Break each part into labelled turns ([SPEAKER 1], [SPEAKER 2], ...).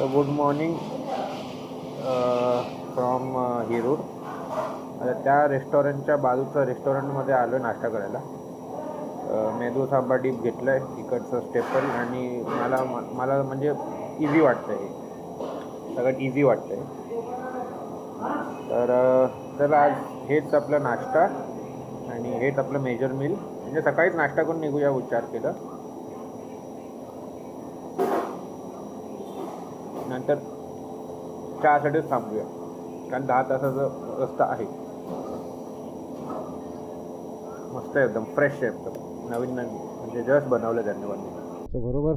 [SPEAKER 1] Good morning from हिरूर. आता त्या रेस्टॉरंटच्या बाजूच्या रेस्टॉरंटमध्ये आलो आहे नाश्ता करायला. मेदू सांबा डीप घेतलं आहे, इकडचं स्टेपल, आणि मला म्हणजे इझी वाटतं आहे, सगळ्यात इझी वाटतं आहे. तर आज हेच आपला नाश्ता आणि हेच आपलं मेजर मील. म्हणजे सकाळीच नाश्ता करून निघूया विचार केला, नंतर चहासाठीच थांबूया, कारण 10 तासाचा रस्ता आहे. मस्त आहे, एकदम फ्रेश आहे, एकदम नवीन म्हणजे जस्ट बनवलं त्यांनी सो बरोबर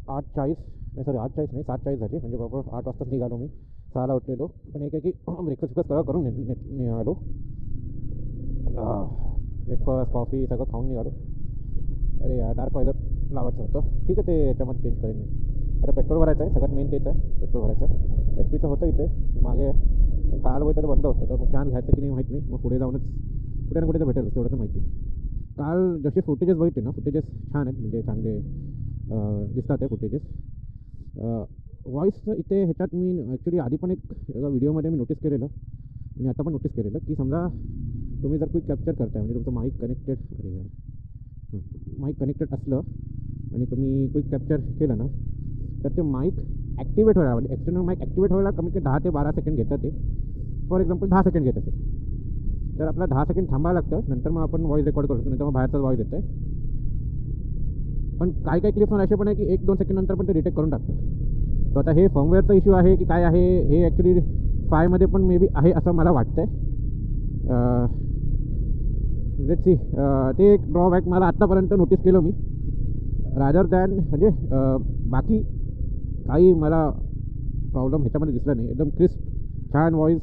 [SPEAKER 1] 8:40 नाही, सॉरी 8:40 नाही, 7:40 झाली. म्हणजे बरोबर 8 वाजताच निघालो मी. 6ला उठलेलो, पण एक आहे की ब्रेकफास्ट सगळं करून निघालो. ब्रेकफास्ट कॉफी सगळं खाऊन निघालो. अरे यार, डार्क वायझर लावायचं होतं. ठीक आहे, ते याच्यामध्ये चेंज करेन मी. आता पेट्रोल भरायचं आहे, सगळ्यात मेन तेच आहे, पेट्रोल भरायचं. HP चं होतं इथे मागे, काल वगैरे बंद होतं, तर मग छान घ्यायचं की नाही माहीत नाही. मग पुढे जाऊनच कुठे ना कुठे तर भेटेल, तेवढं तर माहिती. काल जसे फुटेजेस बघितले ना, फुटेजेस छान आहेत, म्हणजे चांगले दिसतात आहे फुटेजेस. व्हॉईसचं इथे ह्याच्यात मी ॲक्च्युली आधी पण एक व्हिडिओमध्ये मी नोटीस केलेलं, आणि आता पण नोटीस केलेलं, की समजा तुम्ही जर क्विक कॅप्चर करताय, म्हणजे तुमचं माईक कनेक्टेड, अरे यार, माईक कनेक्टेड असलं आणि तुम्ही क्विक कॅप्चर केलं ना, तर ते माईक ॲक्टिवेट व्हायला, म्हणजे एक्सटर्नल माईक ॲक्टिवेट व्हायला कमी ते 10 ते 12 सेकंड घेतात. ते फॉर एक्झाम्पल 10 सेकंड घेत असेल तर आपल्याला 10 सेकंड थांबायला लागतं, नंतर मग आपण व्हॉईस रेकॉर्ड करू शकतो, नंतर मग बाहेरचाच व्हॉईस येतं आहे. पण काही काही क्लिप्स असे पण आहे की 1-2 सेकंड नंतर पण ते डिटेक्ट करून टाकतं. सो आता हे फर्मवेअरचा इश्यू आहे की काय आहे, हे ॲक्च्युली 5मध्ये पण मे बी आहे असं मला वाटतं आहे. Let's see. ते एक ड्रॉबॅक मला आत्तापर्यंत नोटीस केलं मी, रादर दॅन म्हणजे बाकी काही मला प्रॉब्लेम ह्याच्यामध्ये दिसला नाही. एकदम क्रिस्प छान व्हॉईस,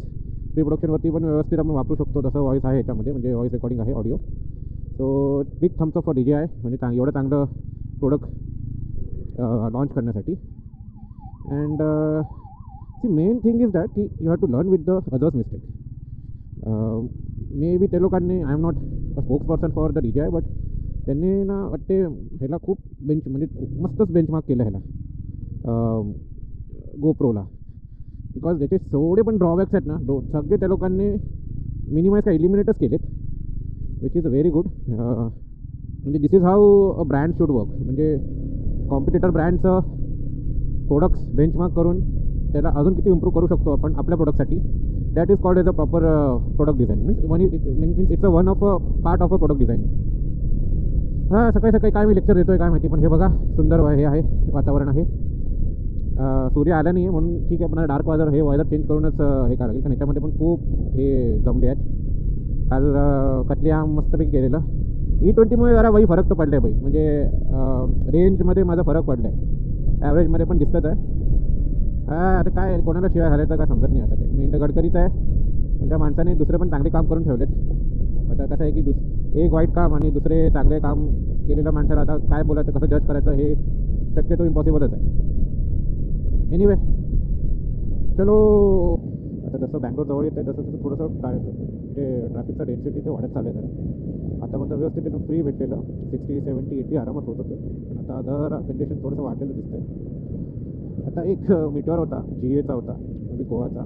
[SPEAKER 1] प्री प्रोडक्शनवरती पण व्यवस्थित आपण वापरू शकतो तसं व्हॉईस आहे ह्याच्यामध्ये, म्हणजे व्हॉईस रेकॉर्डिंग आहे, audio. So big thumbs up for DJI, म्हणजे एवढं चांगलं प्रोडक्ट लॉन्च करण्यासाठी. And see main thing is that की you have to learn with the others mistake. Maybe ते लोकांनी, I am not a spokesperson for the DJI, but त्यांनी ना वाटते ह्याला खूप म्हणजे खूप मस्तच बेंचमार्क केलं ह्याला, गोप्रोला. बिकॉज त्याचे थोडे पण ड्रॉबॅक्स आहेत ना, सगळे त्या लोकांनी मिनिमाइज का इलिमिनेटच केलेत, विच इज व्हेरी गुड. म्हणजे this is how a brand should work. म्हणजे कॉम्पिटिटर ब्रँडचं प्रोडक्ट्स बेंचमार्क करून त्याला अजून किती इम्प्रूव्ह करू शकतो आपण आपल्या प्रोडक्टसाठी, that is called as a proper product design. Means it's a one of a part of a product design. हां, सकाळी सकाळी काय मी लेक्चर देतो आहे काय माहिती, पण हे बघा सुंदर हे आहे, वातावरण आहे. सूर्य आला नाही आहे म्हणून ठीक आहे, पण डार्क वायझर हे वायझर चेंज करूनच हे करायला लागेल, कारण ह्याच्यामध्ये पण खूप हे जमले आहेत. काल कतलियाम मस्तपैकी केलेलं. E20मुळे जरा बाई फरक तर पडला आहे बाई, म्हणजे रेंजमध्ये माझा फरक पडला आहे, ॲव्हरेजमध्ये पण दिसतच आहे. आता काय कोणाला शिवाय घालायचं काय समजत नाही. आता ते मेन तर गडकरीचं आहे, पण त्या माणसाने दुसरे पण चांगले काम करून ठेवलेत. आता कसं आहे की एक वाईट काम आणि दुसरे चांगले काम केलेल्या माणसाला आता काय बोलायचं, कसं जज करायचं, हे शक्यतो इम्पॉसिबलच आहे. एनिवे, चलो. आता जसं बँगलोर जवळ येतं आहे तसं थोडंसं म्हणजे ट्रॅफिकचा डेन्सिटी ते वाढत चाललं आहे. आतापर्यंत व्यवस्थित फ्री भेटलेलं 60, 70, 80 आरामात होत होतं, पण आता जरा कंडिशन थोडंसं वाढलेलं दिसतं आहे. आता एक मिटिओर होता, GAचा होता, म्हणजे गोवाचा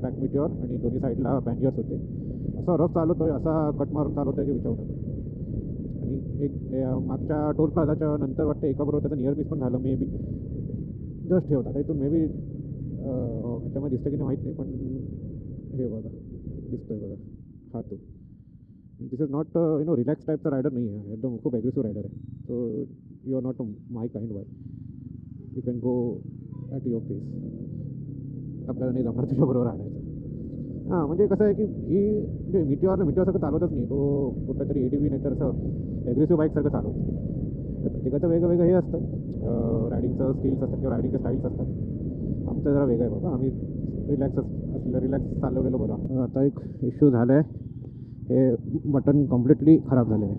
[SPEAKER 1] ब्लॅक मिटिओर, आणि दोन्ही साईडला बँजियर्स होते. असा रफ चालवतो आहे, असा कट मारून चालवतो आहे की विचारू नका. आणि एक मागच्या टोल प्लाझाच्या नंतर वाटतं एकाबरोबर त्याचं नियर मिस पण झालं, मे बी जस्ट हे होता. आता इथून मे बी ह्याच्यामध्ये दिसतं की नाही माहीत नाही, पण हे बघा दिसतोय बघा, हा तो. दिस इज नॉट रिलॅक्स टाईपचा रायडर नाही आहे, एकदम खूप ॲग्रेसिव्ह रायडर आहे. So you are not my kind why, you can go at your pace. आपल्याला नाही जमणार तुझ्याबरोबर राहण्याचं. हां, म्हणजे कसं आहे की ही म्हणजे मिटिओरसारखं चालवतच नाही, तो कुठलं तरी ADV नाही तर असं ॲग्रेसिव्ह बाईकसारखं चालवतो. तर प्रत्येकाचं वेगळं हे असतं, रायडिंगचं स्किल्स असतात किंवा रायडिंगचे स्टाईल्स असतात. आमचं जरा वेगळं आहे बाबा, आम्ही रिलॅक्स चालवलेलं बरं. आता एक इश्यू झालं आहे, हे बटन कम्प्लिटली खराब झाले आहे.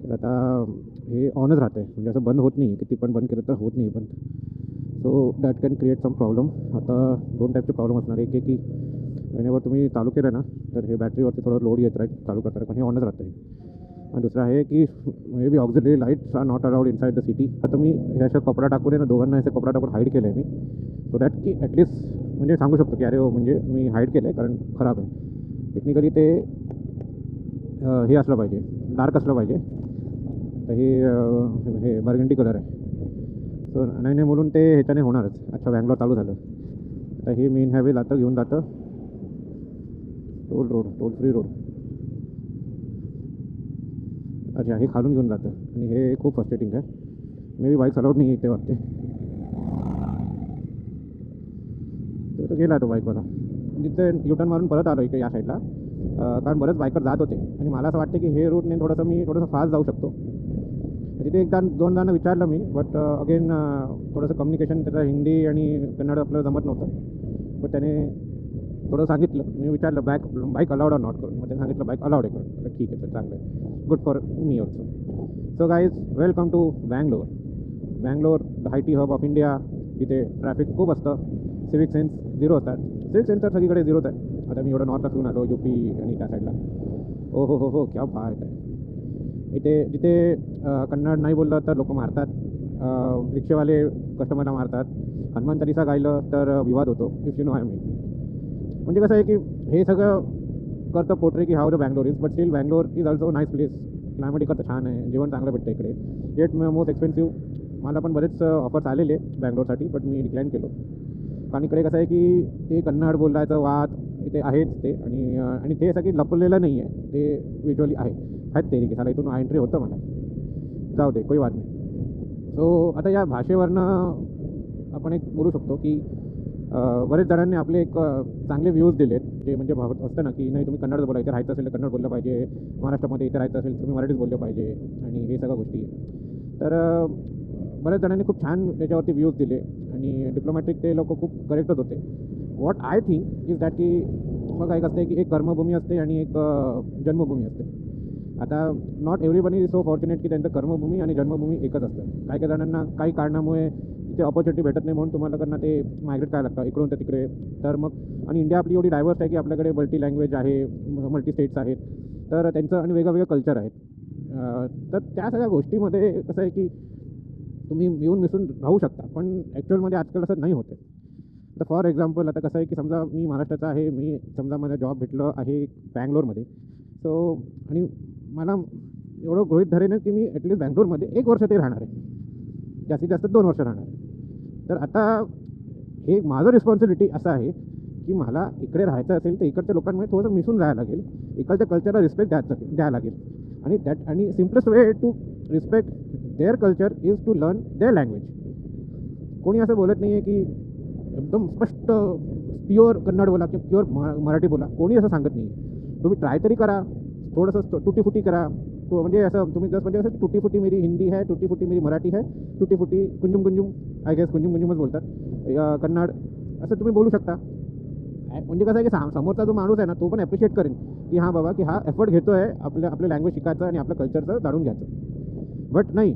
[SPEAKER 1] तर आता हे ऑनच राहतं आहे, म्हणजे असं बंद होत नाही, किती पण बंद केलं तर होत नाही बंद. So that can create some problem. आता 2 टाईपचे प्रॉब्लेम असणार. एक आहे की वेनेवर तुम्ही चालू केलं ना, तर हे बॅटरीवरती थोडं लोड येत राहील चालू करताना, पण हे ऑनच राहतं आहे. आणि दुसरं आहे की maybe auxiliary lights are not allowed inside the city. आता मी हे अशा कपडा टाकून आहे ना, दोघांना असं कपडा टाकून हाईड केलं आहे मी, सो दॅट की ॲटलिस्ट म्हणजे सांगू शकतो की अरे हो म्हणजे मी हाईड केलं आहे कारण खराब आहे. टेक्निकली ते हे असलं पाहिजे, डार्क असलं पाहिजे. तर हे बर्गंडी कलर आहे, सो नाही बोलून ते ह्याच्याने होणारच. अच्छा, बँगलोर चालू झालं. आता हे मेन हायवे जातं, घेऊन जातं टोल फ्री रोड. अच्छा, हे खालून घेऊन जातं आणि हे खूप फ्रस्ट्रेटिंग आहे. मे बी बाईक्स अलाउड नाही इथे वाटते. तो गेला तो बाईकवाला. जिथे युटर्न मारून परत आलो इकडे या साईडला, कारण बरेच बायकर जात होते आणि मला असं वाटतं की हे रूटने मी थोडंसं फास्ट जाऊ शकतो. तिथे एकदा दोन जणांना विचारलं मी, बट अगेन थोडंसं कम्युनिकेशन त्याचं हिंदी आणि कन्नड आपल्याला जमत नव्हतं. बट त्याने थोडं सांगितलं, मी विचारलं बाईक अलाउड ऑर नॉट करून, मग त्याने सांगितलं बाईक अलाउड आहे करून. ठीक आहे, तर चांगलं आहे, good for me also. So guys, welcome to Bangalore. Bangalore the IT hub of India. इथे ट्रॅफिक खूप असतं, सिविक सेन्स झिरो असतात. सिविक सेन्स तर सगळीकडे झिरोच आहे. आता मी एवढं नॉर्थला घेऊन आलो, UP आणि त्या साईडला. हो क्या बात आहे. इथे जिथे कन्नड नाही बोललं तर लोक मारतात, रिक्षेवाले कस्टमरला मारतात. हनुमान चालीसा गायलं तर विवाद होतो, if you know I mean. म्हणजे कसं आहे की हे सगळं करतं पोर्ट्रे की how the Bangalore is, but still Bangalore is also nice place. Climate इकडचं छान आहे, जेवण चांगलं भेटतं इकडे. Eight most expensive. मला पण बरेच ऑफर्स आलेले बँगलोरसाठी, बट मी डिक्लाईन केलो. कारण इकडे कसं आहे की ते कन्नड बोलायचं वाद इथे आहेच ते, आणि ते सगळी लपलेलं नाही आहे, ते व्हिज्युअली आहेत ते की साला इथून एंट्री होतं मला. जाऊ दे, कोई बात नाही. सो आता या भाषेवरनं आपण एक बोलू शकतो की बरेच जणांनी आपले एक चांगले व्ह्यूज दिलेत, जे म्हणजे भावत असतं ना की नाही तुम्ही कन्नड बोलायचं, राहायचं असेल तर कन्नड बोललं पाहिजे, महाराष्ट्रामध्ये इथे राहायचं असेल तर तुम्ही मराठीच बोललं पाहिजे, आणि हे सगळ्या गोष्टी. तर बऱ्याच जणांनी खूप छान त्याच्यावरती व्ह्यूज दिले, आणि डिप्लोमॅटिक ते लोक खूप करेक्टच होते. What I think is that की बघा, एक असते की एक कर्मभूमी असते आणि एक जन्मभूमी असते. आता not everybody is so fortunate की त्यांचं कर्मभूमी आणि जन्मभूमी एकच असतं. काही जणांना काही कारणामुळे तिथे ऑपॉर्च्युनिटी भेटत नाही, म्हणून तुम्हाला त्यांना ते मायग्रेट करायला लागतं इकडून तर तिकडे. तर मग, आणि इंडिया आपली एवढी डायव्हर्स आहे की आपल्याकडे मल्टी लँग्वेज आहे, मल्टी स्टेट्स आहेत, तर त्यांचं आणि वेगळं कल्चर आहेत. तर त्या सगळ्या गोष्टीमध्ये कसं आहे की तुम्ही मिळून मिसळून राहू शकता, पण ॲक्च्युअलमध्ये आजकाल असं नाही होते. तर फॉर एक्झाम्पल आता कसं आहे की समजा मी महाराष्ट्राचा आहे, मी समजा मला जॉब भेटलं आहे बँगलोरमध्ये, सो आणि मला एवढं गृहीत धरेन की मी ॲटलिस्ट बँगलोरमध्ये 1 वर्ष ते राहणार आहे, जास्तीत जास्त 2 वर्ष राहणार आहे. तर आता हे माझं रिस्पॉन्सिबिलिटी असं आहे की मला इकडे राहायचं असेल तर इकडच्या लोकांमध्ये थोडंसं मिसळून जायला लागेल, इकडच्या कल्चरला रिस्पेक्ट द्यायला लागेल. आणि simplest way to respect their culture is to learn their language. कोणी असं बोलत नाही आहे की एकदम स्पष्ट प्युअर कन्नड बोला किंवा प्युअर मराठी बोला, कोणी असं सांगत नाही. तुम्ही ट्राय तरी करा, थोडंसं तुटीफुटी करा. तो म्हणजे असं तुम्ही जसं म्हणजे असं तुटीफुटी मेरी हिंदी है, तुटीफुटी मेरी मराठी है, तुटीफुटी कुंजुम कुंजुम, आय गेस कुंजुम कुंजुमच बोलतात कन्नड, असं तुम्ही बोलू शकता. म्हणजे कसं आहे की समोरचा जो माणूस आहे ना, तो पण ॲप्रिशिएट करेन की हां बाबा, की हा एफर्ट घेतो आहे आपल्या लँग्वेज शिकायचं आणि आपलं कल्चरचं जाणून घ्यायचं. बट नहीं,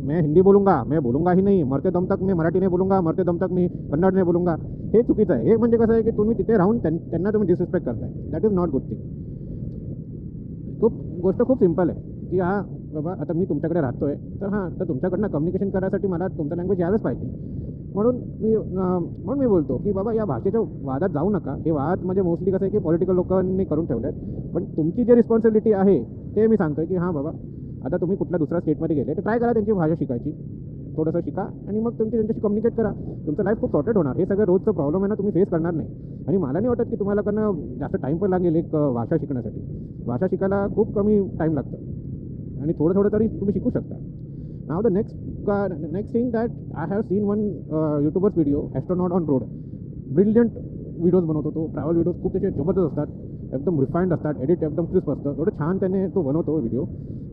[SPEAKER 1] मैं हिंदी बोलूँगा, मैं बोलूँगा ही नहीं, मरते दम तक मैं मराठी नाही बोलूँगा, मरते दम तक मी कन्नड नाही बोलूँगा, हे चुकीचं आहे. हे म्हणजे कसं आहे की तुम्ही तिथे राहून त्यांना तुम्ही डिसरिस्पेक्ट करताय. That is not good thing. गोष्ट खूप सिम्पल आहे की हां बाबा, आता मी तुमच्याकडे राहतो आहे, तर तुमच्याकडनं कम्युनिकेशन करायसाठी मला तुमचं लँग्वेज यायलाच पाहिजे. म्हणून मी बोलतो की बाबा, या भाषेच्या वादात जाऊ नका. हे वाद म्हणजे मोस्टली कसं आहे की पॉलिटिकल लोकांनी करून ठेवले आहेत, पण तुमची जी रिस्पॉन्सिबिलिटी आहे ते मी सांगतो आहे की हां बाबा, आता तुम्ही कुठल्या दुसऱ्या स्टेटमध्ये गेले तर ट्राय करा त्यांची भाषा शिकायची, थोडंसं शिका, आणि मग त्यांच्याशी कम्युनिकेट करा. तुमचं लाईफ खूप सॉर्टेड होणार. हे सगळं रोजचं प्रॉब्लेम आहे ना, तुम्ही फेस करणार नाही. आणि मला नाही वाटत की तुम्हाला जास्त टाईम पण लागेल एक भाषा शिकण्यासाठी. भाषा शिकायला खूप कमी टाईम लागतं, आणि थोडं तरी तुम्ही शिकू शकता. नाव the next thing that I have seen one YouTubers video, astronaut on road. Brilliant videos बनवतो तो, ट्रॅव्हल व्हिडिओज खूप त्याचे जबरदस्त असतात, एकदम रिफाईंड असतात, एडिट एकदम क्रिस्प असतं. एवढं छान त्याने तो बनवतो व्हिडिओ.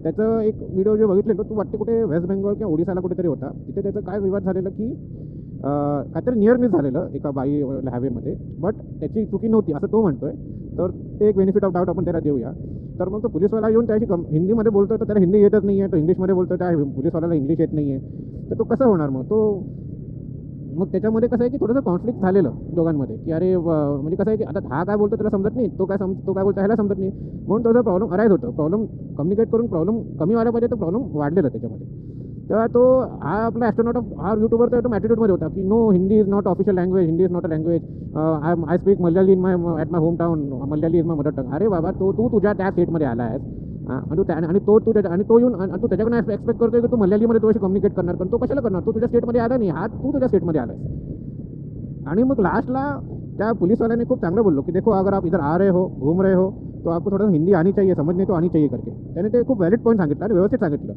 [SPEAKER 1] त्याचं एक व्हिडिओ जे बघितलेलं तो वाटते कुठे वेस्ट बेंगॉल किंवा ओडिसाला कुठेतरी होता. तिथे त्याचं काय विवाद झालेलं की काहीतरी नियर मिस झालेलं एका बाई हायवेमध्ये, बट त्याची चुकी नव्हती असं तो म्हणतोय. तर ते एक बेनिफिट ऑफ डाऊट आपण त्याला देऊया. तर मग तो पोलीसवाला येऊन त्याशी हिंदीमध्ये बोलतोय, तर त्याला हिंदी येतच नाही आहे, तो इंग्लिशमध्ये बोलतोय, त्या पोलीसवाल्याला इंग्लिश येत नाही आहे, तर तो कसं होणार? मग तो मग त्याच्यामध्ये कसं आहे की थोडंसं कॉन्फ्लिक्ट झालेलं दोघांमध्ये की अरे म्हणजे कसं आहे की आता हा काय बोलतो त्याला समजत नाही, तो काय बोलतो ह्याला समजत नाही, म्हणून थोडंसं प्रॉब्लेम अराईज होतं. प्रॉब्लेम कम्युनिकेट करून प्रॉब्लेम कमी व्हायला पाहिजे, तर प्रॉब्लेम वाढलेला त्याच्यामध्ये. तेव्हा तो हा आपला ॲस्ट्रॉनॉट हा यूट्यूबरचा एकदम ॲटिट्यूडमध्ये होता की no, Hindi is not official language, Hindi is not a language, I speak Malayali in my at my home town, Malayali is my mother tongue. अरे बाबा, तू तुझ्या त्या स्टेटमध्ये आला आहेस आणि तो येऊन आणि तू त्याच्याकडून एक्सपेक्ट करतोय की तू मल्याळीमध्ये तुझ्याशी कम्युनिकेट करणार, पण तो कशाला करणार? तू तुझ्या स्टेटमध्ये आला नाही, तू तुझ्या स्टेटमध्ये आला आहेस. आणि मग लास्टला त्या पुलिसवाल्याने खूप चांगलं बोललो की देखो, अगर आप इधर आ रहे हो, घूम रहे हो, तो आपको थोड़ा हिंदी आनी चाहिए, समझने तो आनी चाहिए करके त्याने ते खूप व्हॅलिड पॉईंट सांगितलं आणि व्यवस्थित सांगितलं.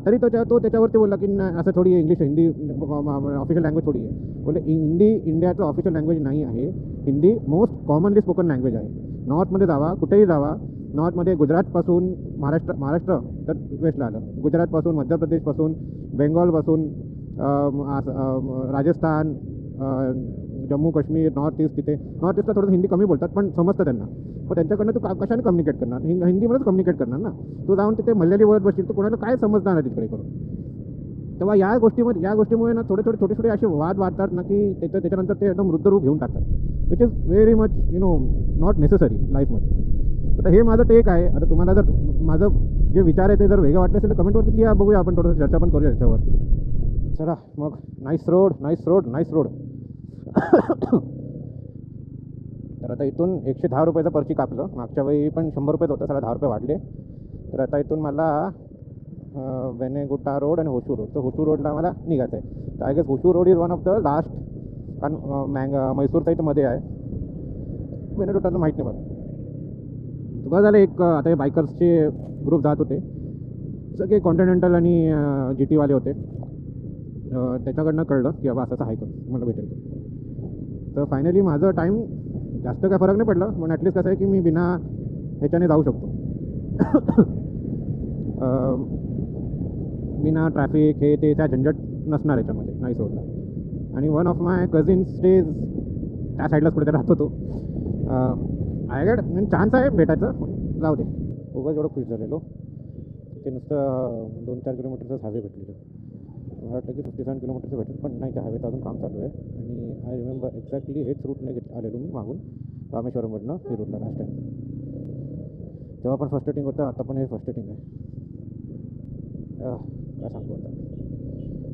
[SPEAKER 1] तरी तो त्याच्यावरती बोलला की असं थोडी इंग्लिश, हिंदी ऑफिशियल लँग्वेज थोडी आहे. बोले हिंदी इंडियाचं ऑफिशियल लँग्वेज नाही आहे. Hindi most commonly spoken language आहे. नॉर्थमध्ये जावा, कुठेही जावा, नॉर्थमध्ये गुजरातपासून महाराष्ट्र तर वेस्टला आलं, गुजरातपासून, मध्य प्रदेशपासून, बेंगॉलपासून, राजस्थान, जम्मू काश्मीर, नॉर्थ ईस्टला थोडंसं हिंदी कमी बोलतात, पण समजतं त्यांना. पण त्यांच्याकडनं तू कशाने कम्युनिकेट करणार? हिंदीमध्येच कम्युनिकेट करणार ना. तू जाऊन तिथे मल्याळी बोलत बसशील तर कोणाला काय समजणार आहे तिकडे करून. तेव्हा या गोष्टीमुळे ना छोटे छोटे असे वाद वाढतात ना की त्याच्यानंतर ते एकदम वृद्धरूप घेऊन टाकतात, which is very much not necessary लाईफमध्ये. आता हे माझं टेक आहे. आता तुम्हाला जर माझं जे विचार आहे ते जर वेगळं वाटले असेल तर कमेंटवरती लिहा, बघूया, आपण थोडंसं चर्चा पण करूया याच्यावरती. चला मग, नाईस रोड. तर आता इथून 110 रुपयाचं पर्ची कापलं. मागच्या वेळी पण 100 रुपयेच होतं, त्याला 10 रुपये वाढले. तर आता इथून मला वेनेगुट्टा रोड आणि होशूर रोड, तर होशूर रोडला मला निघायचं आहे. तर I guess Hosur road is one of the last, कारण मैसूरच्या इथं मध्ये आहे. वेनेगुट्टाचं माहीत नाही मला. बघा झालं एक, आता हे बायकर्सचे ग्रुप जात होते, सगळे कॉन्टिनेंटल आणि GT वाले होते. त्याच्याकडनं कळलं की बाबा असं आहे करून मला भेटेल. तर फायनली माझं टाईम जास्त काय फरक नाही पडला, पण ॲटलिस्ट कसं आहे की मी बिना ह्याच्याने जाऊ शकतो. बिना ट्रॅफिक हे ते त्या झंझट नसणार याच्यामध्ये नाईस रोडला. आणि one of my cousin stage त्या साईडलाच कुठेतरी राहतो तो. आयगड चान्स आहे भेटायचं, जाऊ दे. उगाच एवढं खुश झालेलो. ते नुसतं 2-4 किलोमीटरचंच हायवे भेटलेलं. मला वाटलं की 57 किलोमीटरचं भेटेल, पण नाही, त्या हायवेचं अजून काम चालू आहे. आणि आय रिमेंबर एक्झॅक्टली हेच रूटने आलेलो मी मागून, रामेश्वरमधनं हे रूटला लास्ट टाईम. तेव्हा पण फर्स्ट रेटिंग होतं, आता पण हे फर्स्ट रेटिंग आहे. काय सांगू आता,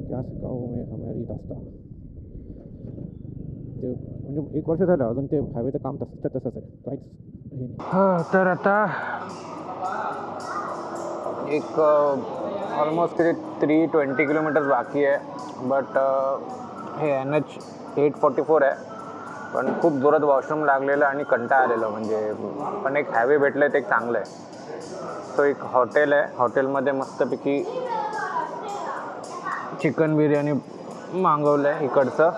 [SPEAKER 1] क्या शिकाऊ मी हमारी दास्तां. ते म्हणजे 1 वर्ष झालं अजून ते हायवेचं काम तसंच आहे, काहीच हे नाही. हां, तर आता एक ऑलमोस्ट 320 किलोमीटर्स बाकी आहे. बट हे NH 844 आहे, पण खूप जोरात वॉशरूम लागलेलं आणि कंटाळा आलेलं. म्हणजे पण एक हायवे भेटलं आहे, ते एक चांगलं आहे. तो एक हॉटेल आहे, हॉटेलमध्ये मस्तपैकी चिकन बिर्याणी मागवलं आहे. इकडचं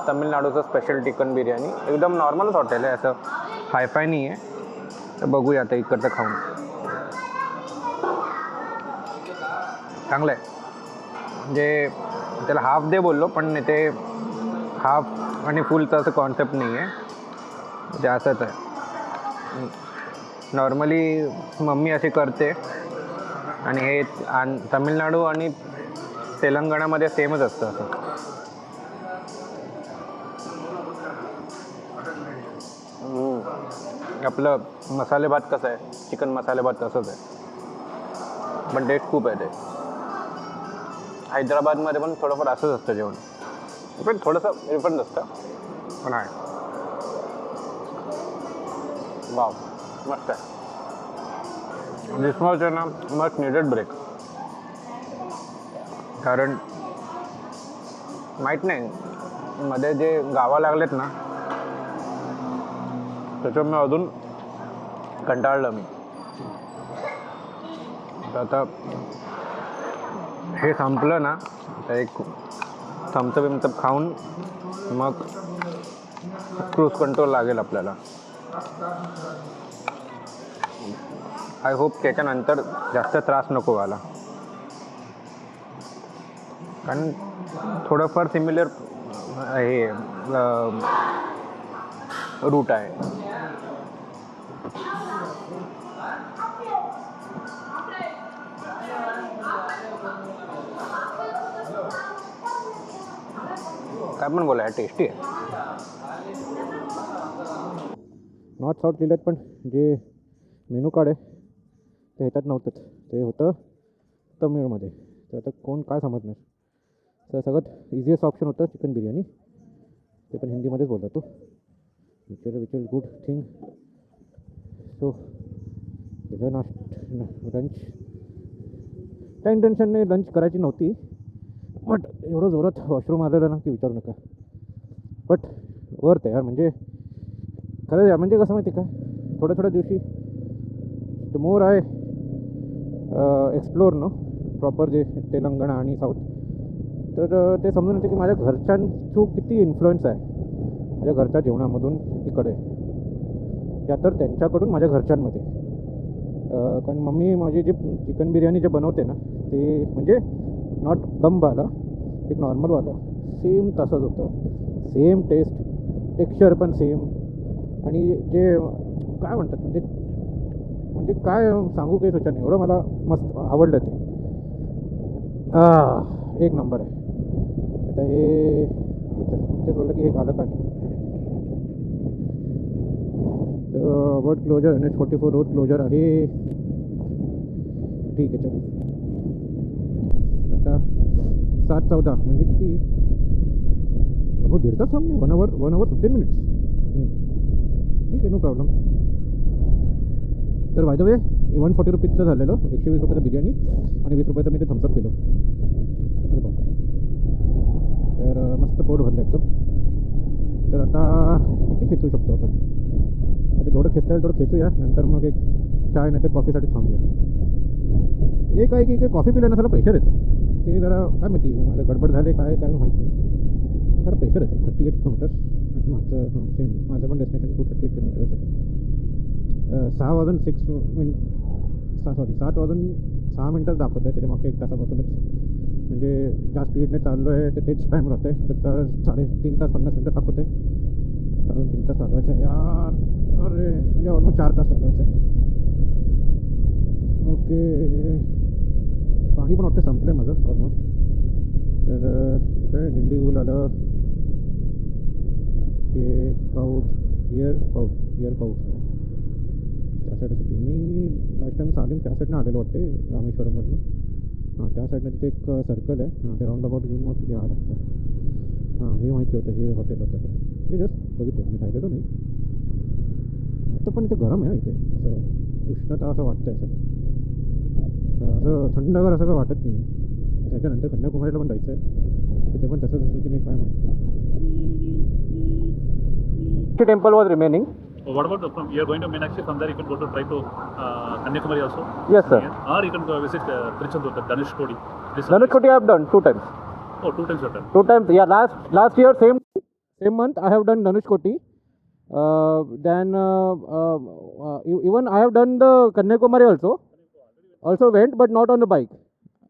[SPEAKER 1] तमिळनाडूचं स्पेशल चिकन बिर्याणी, एकदम नॉर्मलच हॉटेल आहे, असं हायफाय नाही आहे. तर बघूया आता इकडचं खाऊन. चांगलं आहे. म्हणजे त्याला हाफ दे बोललो, पण ते हाफ आणि फुलचं असं कॉन्सेप्ट नाही आहे, ते असंच आहे. नॉर्मली मम्मी अशी करते आणि हे तमिळनाडू आणि तेलंगणामध्ये सेमच असतं असं. आपलं मसाले भात कसं आहे, चिकन मसाले भात तसंच आहे, पण टेस्ट खूप आहे. ते हैदराबादमध्ये पण थोडंफार असंच असतं जेवण, पण थोडंसं डिफरंट असतं, पण आहे. वाव, मस्त आहे. दिस वॉज ना मस्ट नीडेड ब्रेक. कारण माहीत नाही, मध्ये जे गावा लागलेत ना, त्याच्यामुळे अजून कंटाळलं मी. तर आता हे संपलं ना, तर एक थम्सअप खाऊन मग क्रूज कंट्रोल लागेल आपल्याला. आय होप त्याच्यानंतर जास्त त्रास नको व्हायला, कारण थोडंफार सिमिलर हे रूट आहे. काय पण बोला, टेस्टी आहे. नॉर्थ साऊथ लिहिलेत, पण जे मेनू कार्ड आहे ते ह्याच्यात नव्हतंच, ते होतं तमिळमध्ये. तर आता कोण काय समजणार. तर सगळ्यात इझिएस्ट ऑप्शन होतं चिकन बिर्याणी, ते पण हिंदीमध्येच बोलला तो. Which is good thing. So केलं लंच. त्या इंटेन्शनने लंच करायची नव्हती, बट एवढं जोरात वॉशरूम आलेलं ना की विचारू नका. बट वर्थ आहे यार, म्हणजे खरंच यार. म्हणजे कसं माहिती का, थोड्या थोड्या दिवशी the more I explore know proper जे तेलंगणा आणि साऊथ, तर ते समजून येते की माझ्या घरच्यांथ्रू किती इन्फ्लुएन्स आहे माझ्या घरच्या जेवणामधून इकडे, या तर त्यांच्याकडून माझ्या घरच्यांमध्ये. कारण मम्मी माझी जे चिकन बिर्याणी जे बनवते ना, ते म्हणजे नॉट दमवाला, एक नॉर्मलवाला, सेम तसंच होतं. सेम टेस्ट, टेक्स्चर पण सेम. आणि जे काय म्हणतात, म्हणजे काय सांगू काही सुचत नाही, एवढं मला मस्त आवडलं ते. एक नंबर आहे. आता हे तेच बोललं की हे झालं का नाही. तर road closure, NH44 road closure आहे. ठीक आहे, चलो. आता 7:14 म्हणजे किती, हो 1.5 तास थांबले. 1 hour 15 minutes. ठीक आहे, नो प्रॉब्लेम. तर बाय द वे 140 रुपीजचं झालेलं, 120 रुपयाचं बिर्याणी आणि 20 रुपयाचं मी ते थम्सअप केलं. अरे बापरे. तर मस्त पोट भरलं एकदम. तर आता किती खेचू शकतो आपण, आता जेवढं खेचता येईल तेवढं खेचूया. नंतर मग एक चाय नाही तर कॉफीसाठी थांबूया. एक आहे की कॉफी पिल्यानं जरा प्रेशर येतं, ते जरा काय माहिती माझं गडबड झाले काय काय माहीत नाही, जरा प्रेशर येते. 38 किलोमीटर्स माझं, सेम माझं पण डेस्टिनेशन 238 किलोमीटर्स आहे. 6 वाजून 7 वाजून 6 मिनटं दाखवत आहे, त्याच्या मागच्या 1 तासापासूनच. म्हणजे ज्या स्पीडने चाललो आहे ते तेच टाईम राहतं आहे. तर 3.5 तास 50 मिनटं दाखवत आहे. अजून 3 तास चालवायचं आहे यार. अरे म्हणजे ऑलमोस्ट 4 तास चालवायचं आहे. ओके, पाणी पण वाटतं संपलं आहे माझं ऑलमोस्ट. तर काय दिंडीगुल आलं, हे काऊथ इयर काऊथ त्या साईडसाठी. मी लास्ट टाईम सालीम त्या साईडनं आलेलो वाटते, रामेश्वरमधनं. हां, त्या साईडनं तिथे एक सर्कल आहे. हां, ते राऊंड अबाउट घेऊन मग तिथे आलं लागतं. हां, हे माहिती होतं, हे हॉटेल होतं. ते जस्ट बघितलं, मी राहिलेलो नाही आता. पण इथे गरम आहे, इथे असं उष्णता असं वाटतं आहे. असं थंडगार असं काय वाटत नाही. त्याच्यानंतर कन्याकुमारीला पण जायचं आहे, तिथे पण तसंच असेल की नाही काय माहिती. Temple was remaining.
[SPEAKER 2] What about from you are going to Meenakshi, from there you can go to try to Kanyakumari also?
[SPEAKER 1] Yes, sir.
[SPEAKER 2] Or you can go visit Tiruchendur, Dhanushkodi.
[SPEAKER 1] Dhanushkodi I have done 2 times.
[SPEAKER 2] Oh, 2 times you have done.
[SPEAKER 1] 2 times, yeah. Last year, same month, I have done Dhanushkodi. Then even I have done the Kanyakumari also. Also went, but not on the bike.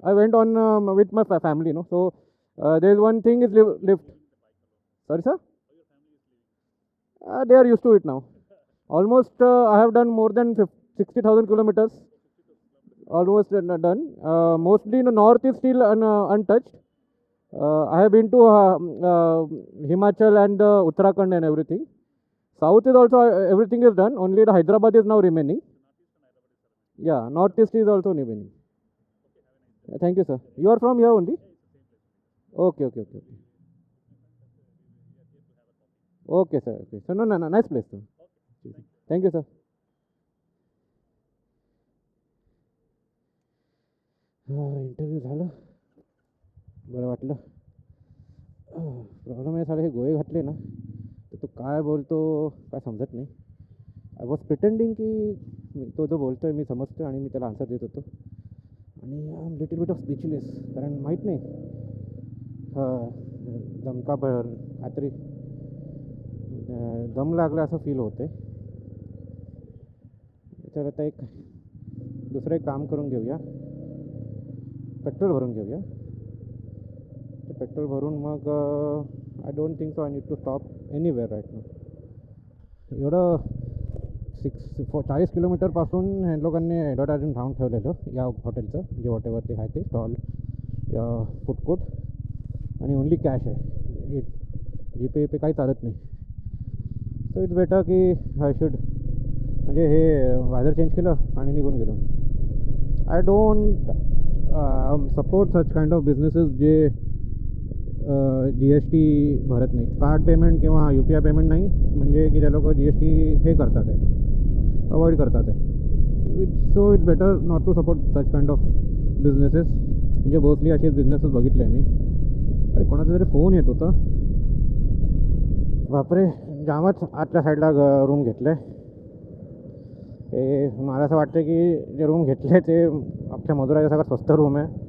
[SPEAKER 1] I went on with my family, no. So there is one thing is lift. Sorry, sir. They are used to it now. Almost I have done more than 60,000 kilometers. Almost done. Mostly in the north is still untouched. I have been to Himachal and Uttarakhand and everything. South is also everything is done. Only the Hyderabad is now remaining. Yeah, northeast is also remaining. Thank you, sir. You are from here only? Okay. Okay, sir. Okay. So no, nice place, sir. Thank you, sir. Interview झालं, बरं वाटलं. Problem आहे, साले हे गोळे घातले ना तर तो काय बोलतो काय समजत नाही. आय वॉज प्रिटेंडिंग की तो जो बोलतो आहे मी समजतो आणि मी त्याला आन्सर देत होतो. आणि I am little bit of speechless, कारण माहीत नाही दमका काहीतरी दम लागला असं फील होते. तर आता दुसरं एक काम करून घेऊया, पेट्रोल भरून घेऊया. तर पेट्रोल भरून मग I don't think so I need to stop anywhere right now. एवढं 40 किलोमीटरपासून ह्या लोकांनी ॲडव्हर्टायझमेंट लावून ठेवलेलं या हॉटेलचं, जे वॉटेवर ते आहे ते स्टॉल या फूड कोर्ट. आणि ओनली कॅश आहे. जीपे पे काही चालत नाही. सो इट्स बेटर की आय शुड म्हणजे हे वायझर चेंज केलं आणि निघून गेलो. I don't support such kind of businesses जे GST भरत नाही. कार्ड पेमेंट किंवा UPI पेमेंट नाही, म्हणजे की ज्या लोक GST हे करतात आहे, अवॉइड करतात आहे. So it's better not to support such kind of businesses. म्हणजे मोस्टली असेच बिझनेसेस बघितले आहे मी. अरे कोणाचा तरी फोन येत होता. बापरे, जामच आतल्या साईडला रूम घेतलं आहे. हे मला असं वाटतं की जे रूम घेतले ते अख्ख्या मदुराईचा सगळ्यात स्वस्त रूम आहे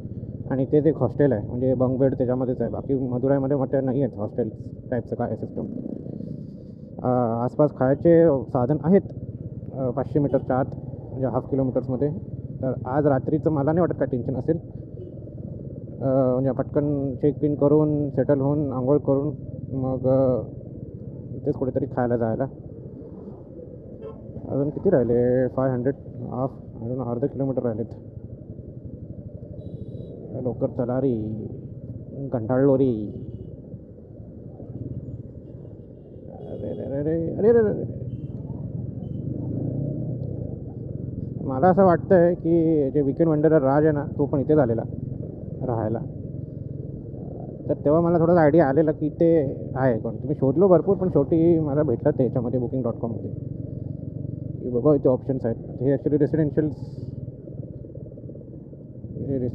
[SPEAKER 1] आणि तेच एक हॉस्टेल आहे, म्हणजे बंक बेड त्याच्यामध्येच आहे. बाकी मदुराईमध्ये म्हटलं नाही आहेत हॉस्टेल टाईपचं काय सिस्टम. आसपास खायचे साधन आहेत 500 मीटरच्या आत, म्हणजे हाफ किलोमीटर्समध्ये. तर आज रात्रीचं मला नाही वाटत काय टेन्शन असेल. म्हणजे पटकन चेक इन करून सेटल होऊन आंघोळ करून मग इथेच कुठेतरी खायला जायला. अजून किती राहिले? 500 हाफ, अजून अर्धा किलोमीटर राहिलेत. लवकर चला रे, कंटाळलो रे. अरे रे रे रे अरे रे रे. मला असं वाटतं आहे की जे विकेंड वंडरर राज आहे ना, तो पण इथे झालेला राहायला. तर तेव्हा मला थोडासा आयडिया आलेला की ते आहे कोण. तुम्ही शोधलो भरपूर, पण शेवटी मला भेटलं ते ह्याच्यामध्ये Booking.com की बाबा इथे ऑप्शन्स आहेत. हे ॲक्च्युली रेसिडेन्शियल्स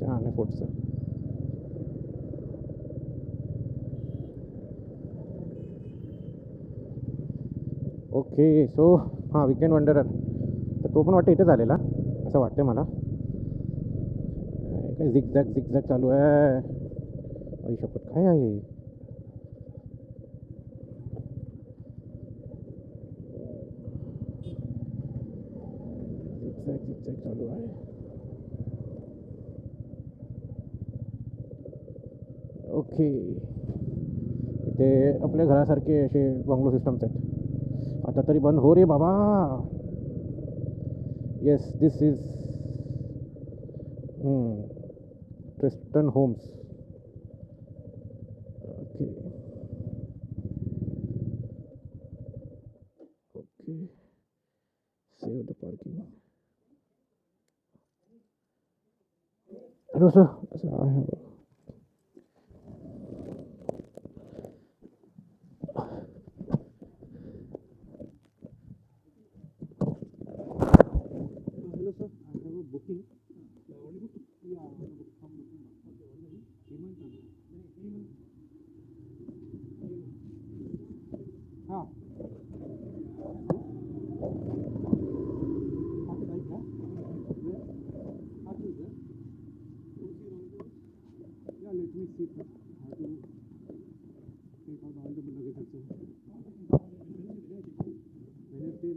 [SPEAKER 1] नाही फूडचं. ओके, सो हां विकेंड वंडरर, तर तो पण वाटतं इथे झालेला असं वाटतं मला. काय झिकझॅक चालू आहे. आई शपथ, काय आहे? झिकझॅक चालू आहे. ओके, इथे आपल्या घरासारखे असे बंगलो सिस्टम्स आहेत. आता तरी बंद हो रे बाबा. Yes, this is Tristan Holmes. Okay okay, save the parking. अरे असं आहे. Hello sir, I have a booking. हाँ yeah, let me see first. How to take out all the luggage also. Wednesday,